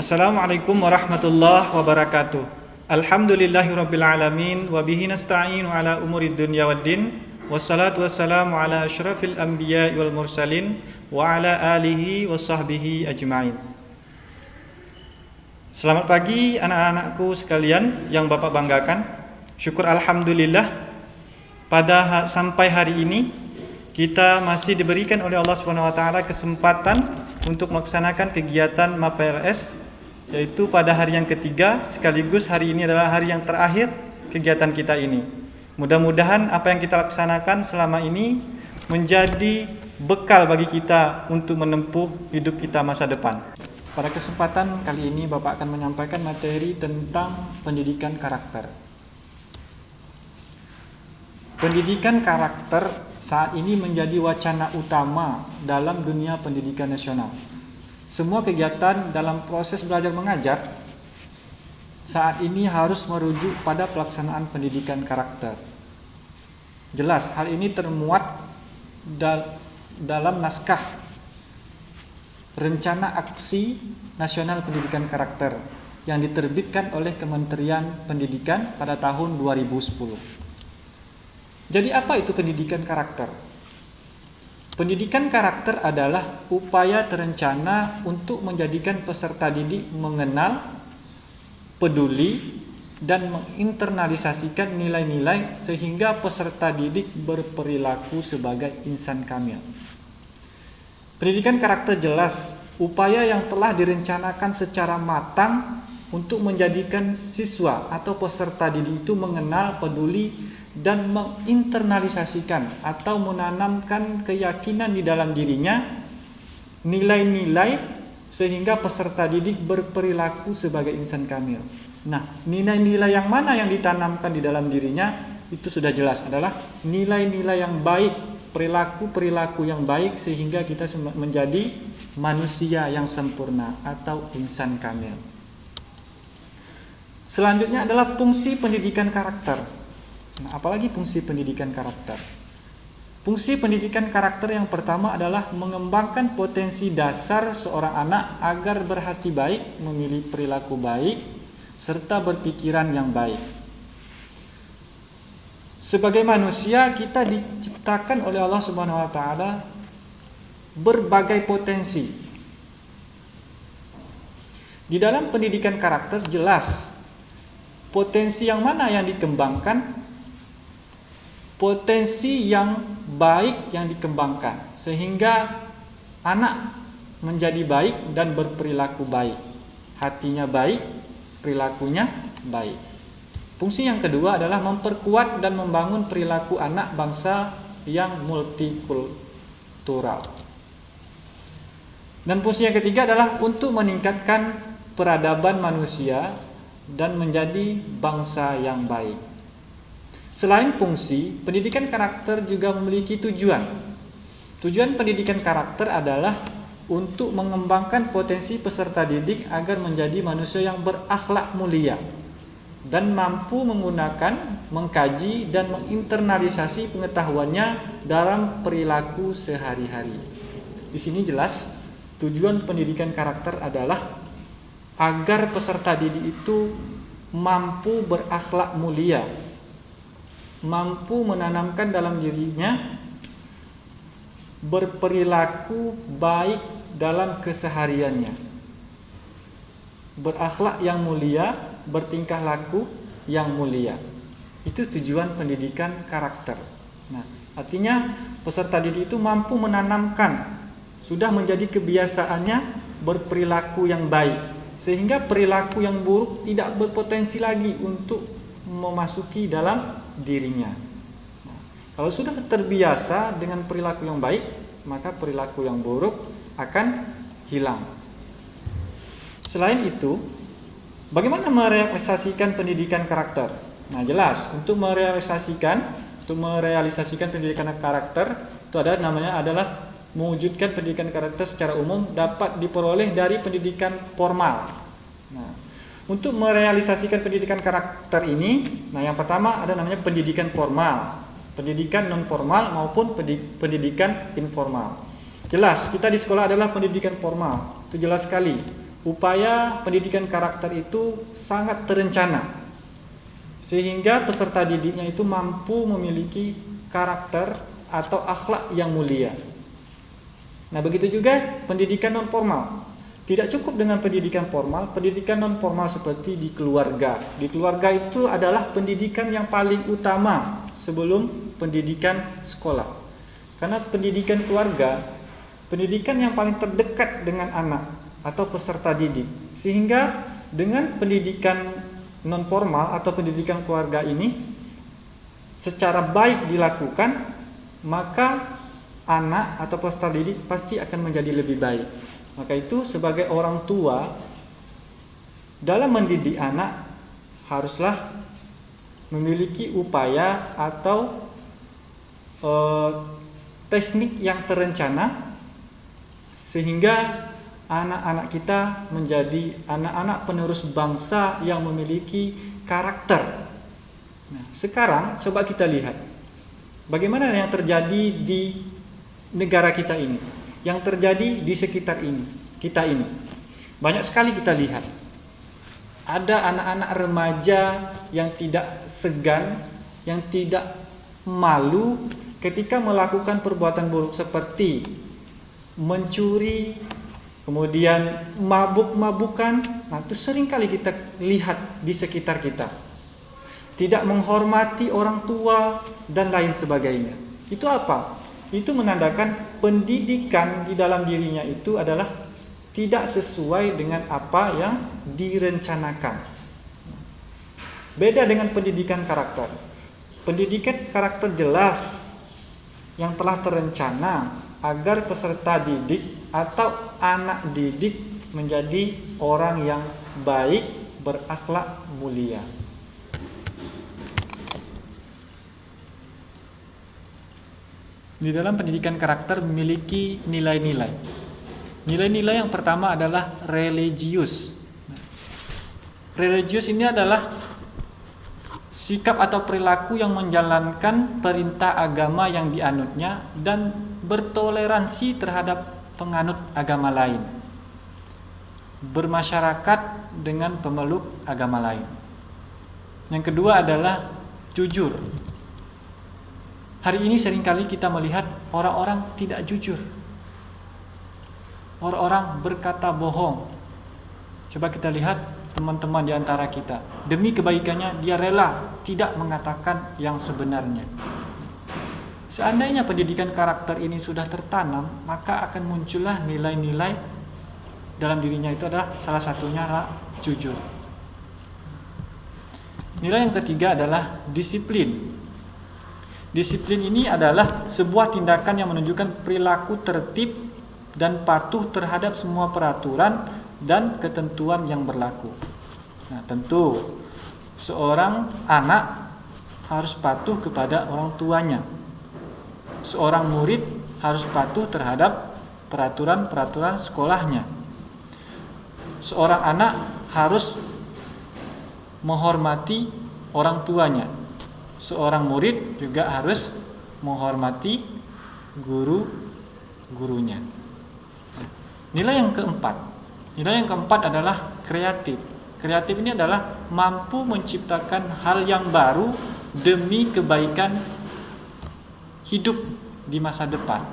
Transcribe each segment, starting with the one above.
Assalamualaikum warahmatullahi wabarakatuh. Alhamdulillahirabbil alamin wa bihi nasta'inu ala umurid dunya waddin. Wassalatu wassalamu ala asyrafil anbiya'i wal mursalin wa ala alihi wa sahbihi ajma'in. Selamat pagi anak-anakku sekalian yang Bapak banggakan. Syukur alhamdulillah sampai hari ini kita masih diberikan oleh Allah Subhanahu wa taala kesempatan untuk melaksanakan kegiatan MAPLS, yaitu pada hari yang ketiga, sekaligus hari ini adalah hari yang terakhir kegiatan kita ini. Mudah-mudahan apa yang kita laksanakan selama ini menjadi bekal bagi kita untuk menempuh hidup kita masa depan. Pada kesempatan kali ini Bapak akan menyampaikan materi tentang pendidikan karakter. Pendidikan karakter saat ini menjadi wacana utama dalam dunia pendidikan nasional. Semua kegiatan dalam proses belajar mengajar saat ini harus merujuk pada pelaksanaan pendidikan karakter. Jelas hal ini termuat dalam naskah Rencana Aksi Nasional Pendidikan Karakter yang diterbitkan oleh Kementerian Pendidikan pada tahun 2010. Jadi apa itu pendidikan karakter? Pendidikan karakter adalah upaya terencana untuk menjadikan peserta didik mengenal, peduli, dan menginternalisasikan nilai-nilai sehingga peserta didik berperilaku sebagai insan kamil. Pendidikan karakter jelas upaya yang telah direncanakan secara matang untuk menjadikan siswa atau peserta didik itu mengenal, peduli, dan menginternalisasikan atau menanamkan keyakinan di dalam dirinya nilai-nilai sehingga peserta didik berperilaku sebagai insan kamil. Nah, nilai-nilai yang mana yang ditanamkan di dalam dirinya itu sudah jelas adalah nilai-nilai yang baik, perilaku-perilaku yang baik sehingga kita menjadi manusia yang sempurna atau insan kamil. Selanjutnya adalah fungsi pendidikan karakter. Nah, apalagi fungsi pendidikan karakter? Fungsi pendidikan karakter yang pertama adalah mengembangkan potensi dasar seorang anak agar berhati baik, memilih perilaku baik, serta berpikiran yang baik. Sebagai manusia, kita diciptakan oleh Allah Subhanahu wa taala berbagai potensi. Di dalam pendidikan karakter jelas potensi yang mana yang dikembangkan, potensi yang baik yang dikembangkan sehingga anak menjadi baik dan berperilaku baik, hatinya baik, perilakunya baik. Fungsi yang kedua adalah memperkuat dan membangun perilaku anak bangsa yang multikultural. Dan fungsi yang ketiga adalah untuk meningkatkan peradaban manusia dan menjadi bangsa yang baik. Selain fungsi, pendidikan karakter juga memiliki tujuan. Tujuan pendidikan karakter adalah untuk mengembangkan potensi peserta didik agar menjadi manusia yang berakhlak mulia dan mampu menggunakan, mengkaji, dan menginternalisasi pengetahuannya dalam perilaku sehari-hari. Di sini jelas tujuan pendidikan karakter adalah agar peserta didik itu mampu berakhlak mulia, mampu menanamkan dalam dirinya berperilaku baik dalam kesehariannya, berakhlak yang mulia, bertingkah laku yang mulia. Itu tujuan pendidikan karakter. Nah, artinya peserta didik itu mampu menanamkan, sudah menjadi kebiasaannya berperilaku yang baik, sehingga perilaku yang buruk tidak berpotensi lagi untuk memasuki dalam dirinya. Nah, kalau sudah terbiasa dengan perilaku yang baik, maka perilaku yang buruk akan hilang. Selain itu, bagaimana merealisasikan pendidikan karakter? Nah, jelas untuk merealisasikan pendidikan karakter itu adalah mewujudkan pendidikan karakter secara umum dapat diperoleh dari pendidikan formal. Nah, untuk merealisasikan pendidikan karakter ini, yang pertama ada namanya pendidikan formal, pendidikan non formal maupun pendidikan informal. Jelas kita di sekolah adalah pendidikan formal, itu jelas sekali. upaya pendidikan karakter itu sangat terencana, sehingga peserta didiknya itu mampu memiliki karakter atau akhlak yang mulia. Nah, begitu juga pendidikan non formal. Tidak cukup dengan pendidikan formal, pendidikan non formal seperti di keluarga. Di keluarga itu adalah pendidikan yang paling utama sebelum pendidikan sekolah. Karena pendidikan keluarga, pendidikan yang paling terdekat dengan anak atau peserta didik. Sehingga dengan pendidikan non formal atau pendidikan keluarga ini secara baik dilakukan, maka anak atau peserta didik pasti akan menjadi lebih baik. Maka itu sebagai orang tua dalam mendidik anak haruslah memiliki upaya atau teknik yang terencana sehingga anak-anak kita menjadi anak-anak penerus bangsa yang memiliki karakter. Nah, sekarang coba kita lihat bagaimana yang terjadi di negara kita ini, yang terjadi di sekitar kita ini. Banyak sekali kita lihat ada anak-anak remaja yang tidak segan, yang tidak malu ketika melakukan perbuatan buruk seperti mencuri, kemudian mabuk-mabukan. Nah, itu sering kali kita lihat di sekitar kita. Tidak menghormati orang tua dan lain sebagainya. Itu apa? Itu menandakan pendidikan di dalam dirinya itu adalah tidak sesuai dengan apa yang direncanakan. Beda dengan pendidikan karakter. Pendidikan karakter jelas yang telah terencana agar peserta didik atau anak didik menjadi orang yang baik, berakhlak mulia. Di dalam pendidikan karakter memiliki nilai-nilai. Nilai-nilai yang pertama adalah religius. Religius ini adalah sikap atau perilaku yang menjalankan perintah agama yang dianutnya dan bertoleransi terhadap penganut agama lain. Bermasyarakat dengan pemeluk agama lain. Yang kedua adalah jujur. Hari ini seringkali kita melihat orang-orang tidak jujur. Orang-orang berkata bohong. Coba kita lihat teman-teman di antara kita. Demi kebaikannya dia rela tidak mengatakan yang sebenarnya. Seandainya pendidikan karakter ini sudah tertanam, maka akan muncullah nilai-nilai dalam dirinya. Itu adalah salah satunya adalah jujur. Nilai yang ketiga adalah disiplin. Disiplin ini adalah sebuah tindakan yang menunjukkan perilaku tertib dan patuh terhadap semua peraturan dan ketentuan yang berlaku. Nah, tentu seorang anak harus patuh kepada orang tuanya. Seorang murid harus patuh terhadap peraturan-peraturan sekolahnya. Seorang anak harus menghormati orang tuanya. Seorang murid juga harus menghormati guru-gurunya. Nilai yang keempat adalah kreatif. Kreatif ini adalah mampu menciptakan hal yang baru demi kebaikan hidup di masa depan.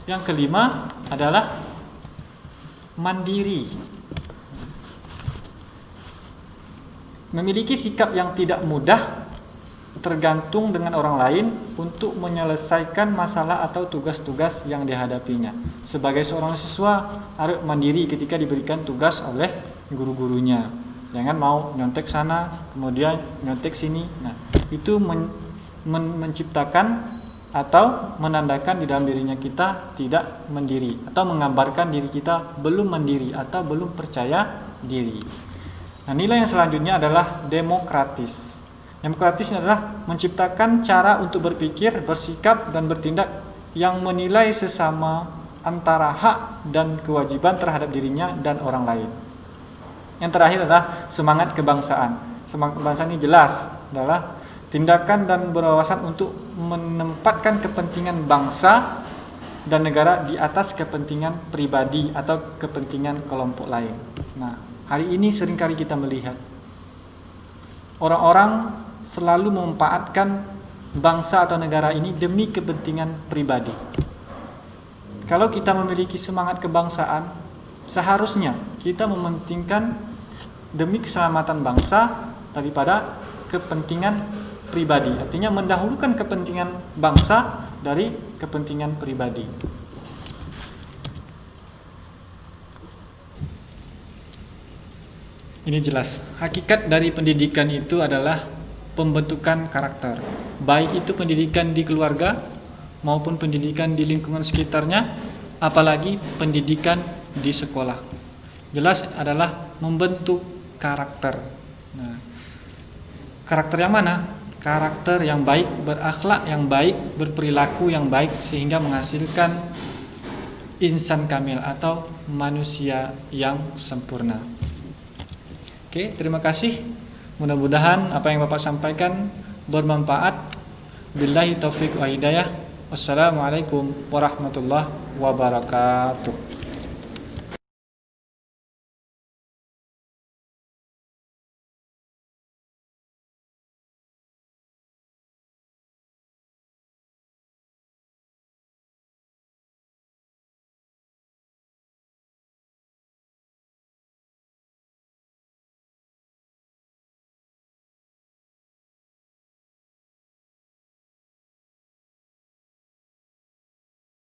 Yang kelima adalah mandiri. Memiliki sikap yang tidak mudah tergantung dengan orang lain untuk menyelesaikan masalah atau tugas-tugas yang dihadapinya. Sebagai seorang siswa harus mandiri ketika diberikan tugas oleh guru-gurunya. Jangan mau nyontek sana, kemudian nyontek sini. Nah, itu menciptakan atau menandakan di dalam dirinya kita tidak mandiri, atau menggambarkan diri kita belum mandiri atau belum percaya diri. Nah, nilai yang selanjutnya adalah demokratis. Demokratis adalah menciptakan cara untuk berpikir, bersikap, dan bertindak yang menilai sesama antara hak dan kewajiban terhadap dirinya dan orang lain. Yang terakhir adalah semangat kebangsaan. Semangat kebangsaan ini jelas adalah tindakan dan berwawasan untuk menempatkan kepentingan bangsa dan negara di atas kepentingan pribadi atau kepentingan kelompok lain. Nah, hari ini seringkali kita melihat orang-orang selalu memanfaatkan bangsa atau negara ini demi kepentingan pribadi. Kalau kita memiliki semangat kebangsaan, seharusnya kita mementingkan demi keselamatan bangsa daripada kepentingan pribadi. Artinya mendahulukan kepentingan bangsa dari kepentingan pribadi. Ini jelas. Hakikat dari pendidikan itu adalah pembentukan karakter. Baik itu pendidikan di keluarga maupun pendidikan di lingkungan sekitarnya, apalagi pendidikan di sekolah. Jelas adalah membentuk karakter. Nah, karakter yang mana? Karakter yang baik, berakhlak yang baik, berperilaku yang baik, sehingga menghasilkan insan kamil atau manusia yang sempurna. Oke, terima kasih. Mudah-mudahan apa yang Bapak sampaikan bermanfaat. Billahi taufiq wa hidayah. Wassalamualaikum warahmatullahi wabarakatuh.